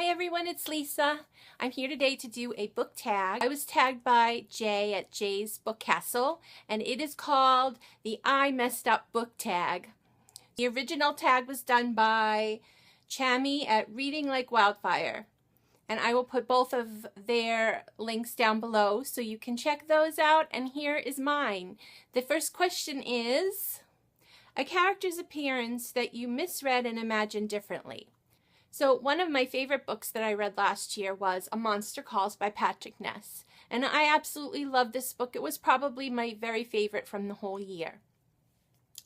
Hi everyone, it's Lisa. I'm here today to do a book tag. I was tagged by Jay at Jay's Book Castle, and it is called the I Messed Up Book Tag. The original tag was done by Chami at ReadLikeWildFire, and I will put both of their links down below so you can check those out, and here is mine. The first question is, a character's appearance that you misread and imagined differently. So one of my favorite books that I read last year was A Monster Calls by Patrick Ness. And I absolutely loved this book. It was probably my very favorite from the whole year.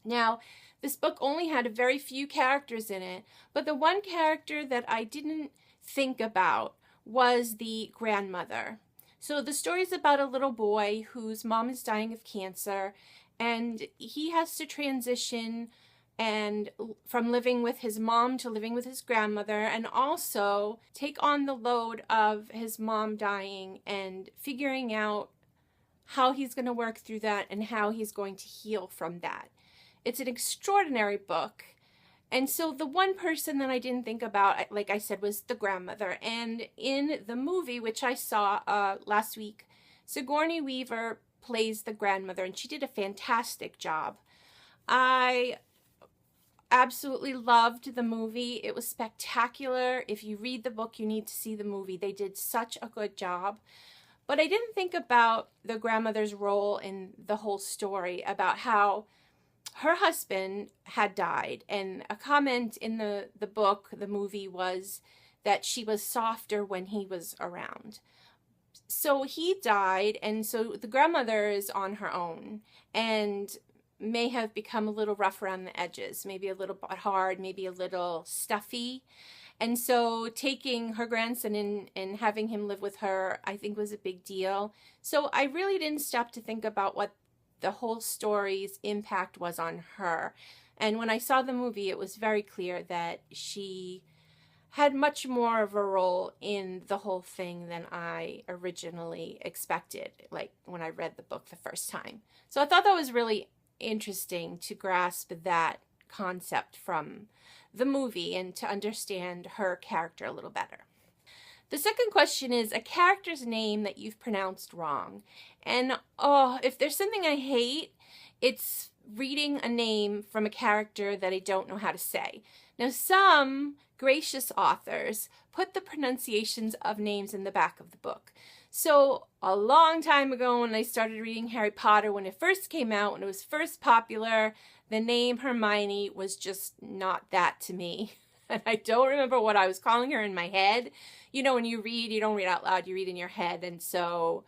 Now, this book only had a very few characters in it, but the one character that I didn't think about was the grandmother. So the story is about a little boy whose mom is dying of cancer, and he has to transition and from living with his mom to living with his grandmother, and also take on the load of his mom dying and figuring out how he's going to work through that and how he's going to heal from that. It's an extraordinary book. And so the one person that I didn't think about, like I said, was the grandmother. And in the movie, which I saw last week, Sigourney Weaver plays the grandmother, and she did a fantastic job. I absolutely loved the movie. It was spectacular. If you read the book, you need to see the movie. They did such a good job. But I didn't think about the grandmother's role in the whole story, about how her husband had died. And a comment in the book, the movie, was that she was softer when he was around. So he died, and so the grandmother is on her own and may have become a little rough around the edges, maybe a little bit hard, maybe a little stuffy. And so taking her grandson and having him live with her, I think, was a big deal. So I really didn't stop to think about what the whole story's impact was on her. And when I saw the movie, it was very clear that she had much more of a role in the whole thing than I originally expected, like when I read the book the first time. So I thought that was really interesting to grasp that concept from the movie and to understand her character a little better. The second question is a character's name that you've pronounced wrong. And if there's something I hate, it's reading a name from a character that I don't know how to say. Now, some gracious authors put the pronunciations of names in the back of the book. So a long time ago when I started reading Harry Potter, when it first came out, when it was first popular, the name Hermione was just not that to me. And I don't remember what I was calling her in my head. You know, when you read, you don't read out loud, you read in your head. And so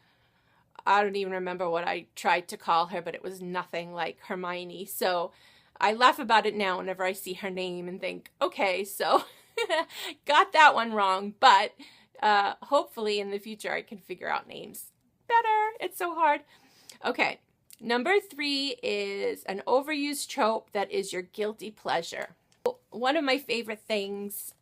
I don't even remember what I tried to call her, but it was nothing like Hermione. So I laugh about it now whenever I see her name and think, okay, so got that one wrong. But hopefully in the future I can figure out names better. It's so hard. Okay, number 3 is an overused trope that is your guilty pleasure. One of my favorite things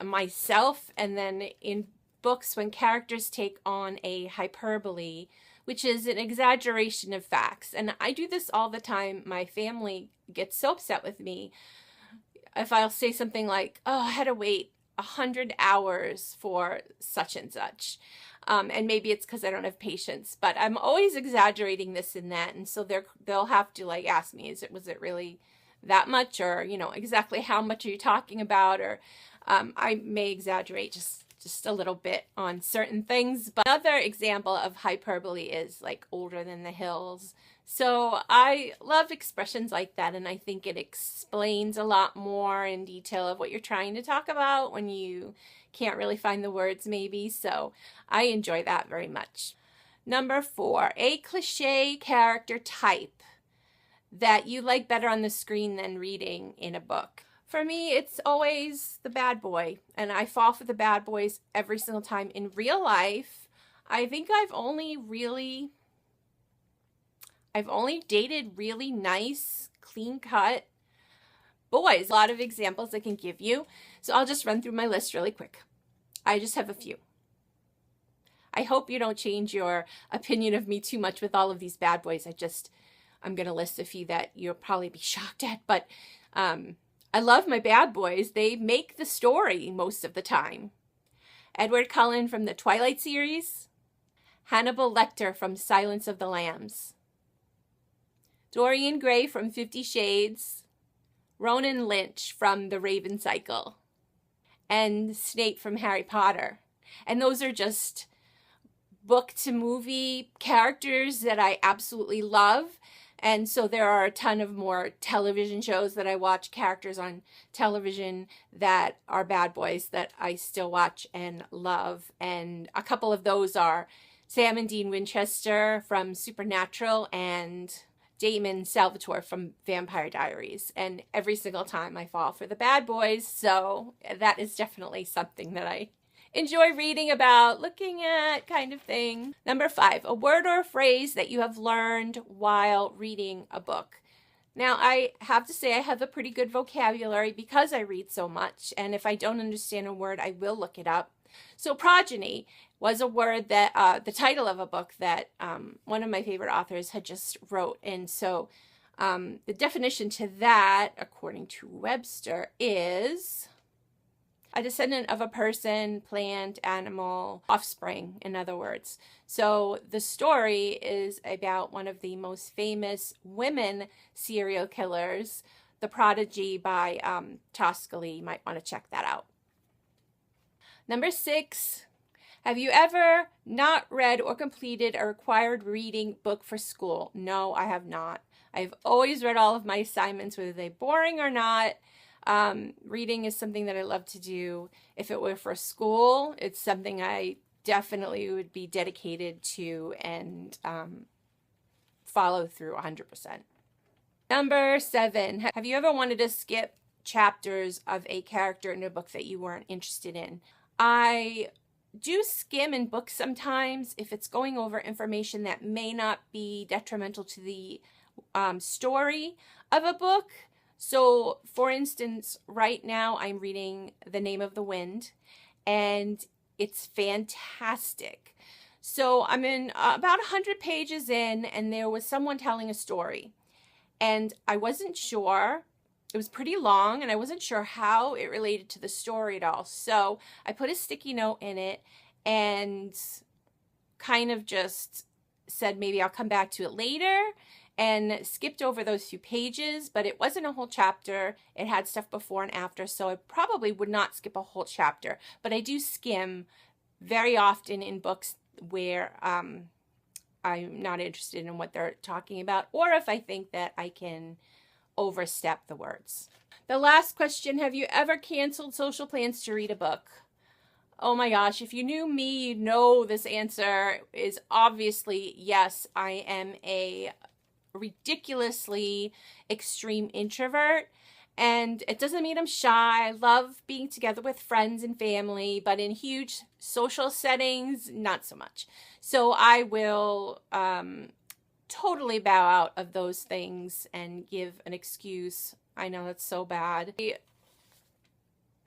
myself, and then in books when characters take on a hyperbole, which is an exaggeration of facts. And I do this all the time. My family gets so upset with me if I'll say something like, oh, I had to wait 100 hours for such and such. And maybe it's because I don't have patience, but I'm always exaggerating this and that. And so they'll have to like ask me, was it really that much? Or, you know, exactly how much are you talking about? Or I may exaggerate just a little bit on certain things. But another example of hyperbole is like older than the hills. So I love expressions like that, and I think it explains a lot more in detail of what you're trying to talk about when you can't really find the words maybe. So I enjoy that very much. Number 4, a cliche character type that you like better on the screen than reading in a book. For me, it's always the bad boy, and I fall for the bad boys every single time. In real life, I think I've only dated really nice, clean-cut boys. A lot of examples I can give you, so I'll just run through my list really quick. I just have a few. I hope you don't change your opinion of me too much with all of these bad boys. I'm going to list a few that you'll probably be shocked at, but I love my bad boys. They make the story most of the time. Edward Cullen from the Twilight series, Hannibal Lecter from Silence of the Lambs, Dorian Gray from 50 Shades, Ronan Lynch from The Raven Cycle, and Snape from Harry Potter. And those are just book to movie characters that I absolutely love. And so there are a ton of more television shows that I watch, characters on television that are bad boys that I still watch and love. And a couple of those are Sam and Dean Winchester from Supernatural and Damon Salvatore from Vampire Diaries. And every single time I fall for the bad boys. So that is definitely something that I enjoy reading about, looking at, kind of thing. Number 5, a word or a phrase that you have learned while reading a book. Now, I have to say I have a pretty good vocabulary because I read so much, and if I don't understand a word, I will look it up. So progeny was a word that, the title of a book that one of my favorite authors had just wrote, and so the definition to that, according to Webster, is a descendant of a person, plant, animal, offspring, in other words. So the story is about one of the most famous women serial killers, The Prodigy by Toscali. You might want to check that out. Number 6, have you ever not read or completed a required reading book for school? No, I have not. I've always read all of my assignments, whether they're boring or not. Reading is something that I love to do. If it were for school, it's something I definitely would be dedicated to and follow through 100%. Number 7, have you ever wanted to skip chapters of a character in a book that you weren't interested in? I do skim in books sometimes if it's going over information that may not be detrimental to the story of a book. So, for instance, right now I'm reading The Name of the Wind, and it's fantastic. So I'm in about 100 pages in, and there was someone telling a story, and I wasn't sure. It was pretty long, and I wasn't sure how it related to the story at all. So I put a sticky note in it and kind of just said maybe I'll come back to it later, and skipped over those few pages, but it wasn't a whole chapter. It had stuff before and after, so I probably would not skip a whole chapter. But I do skim very often in books where I'm not interested in what they're talking about, or if I think that I can overstep the words. The last question, have you ever canceled social plans to read a book? Oh my gosh, if you knew me, you'd know this answer is obviously yes. I am a ridiculously extreme introvert, and it doesn't mean I'm shy. I love being together with friends and family, but in huge social settings, not so much. So I will totally bow out of those things and give an excuse. I know that's so bad.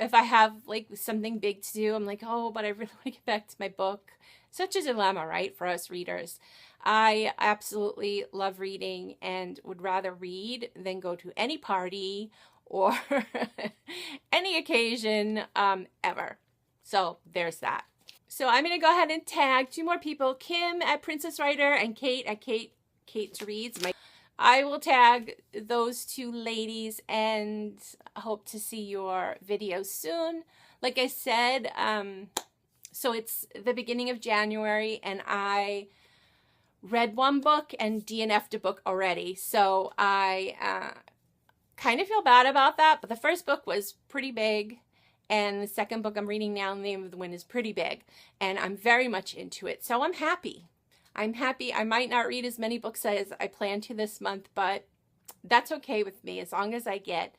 If I have like something big to do, I'm like, oh, but I really want to get back to my book. Such a dilemma, right, for us readers. I absolutely love reading and would rather read than go to any party or any occasion ever. So there's that. So I'm going to go ahead and tag 2 more people, Kim at Princess Writer and Kate at Kate's Reads. I will tag those 2 ladies and hope to see your videos soon. Like I said, so it's the beginning of January, and I read 1 book and DNF'd a book already. So I kind of feel bad about that, but the first book was pretty big, and the second book I'm reading now, The Name of the Wind, is pretty big, and I'm very much into it. So I'm happy. I'm happy. I might not read as many books as I plan to this month, but that's okay with me as long as I get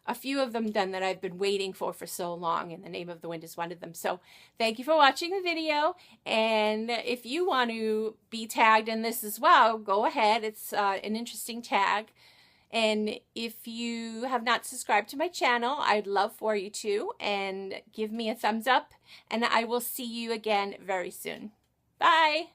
a few of them done that I've been waiting for so long, and The Name of the Wind is one of them. So thank you for watching the video, and if you want to be tagged in this as well, go ahead. It's an interesting tag, and if you have not subscribed to my channel, I'd love for you to, and give me a thumbs up, and I will see you again very soon. Bye!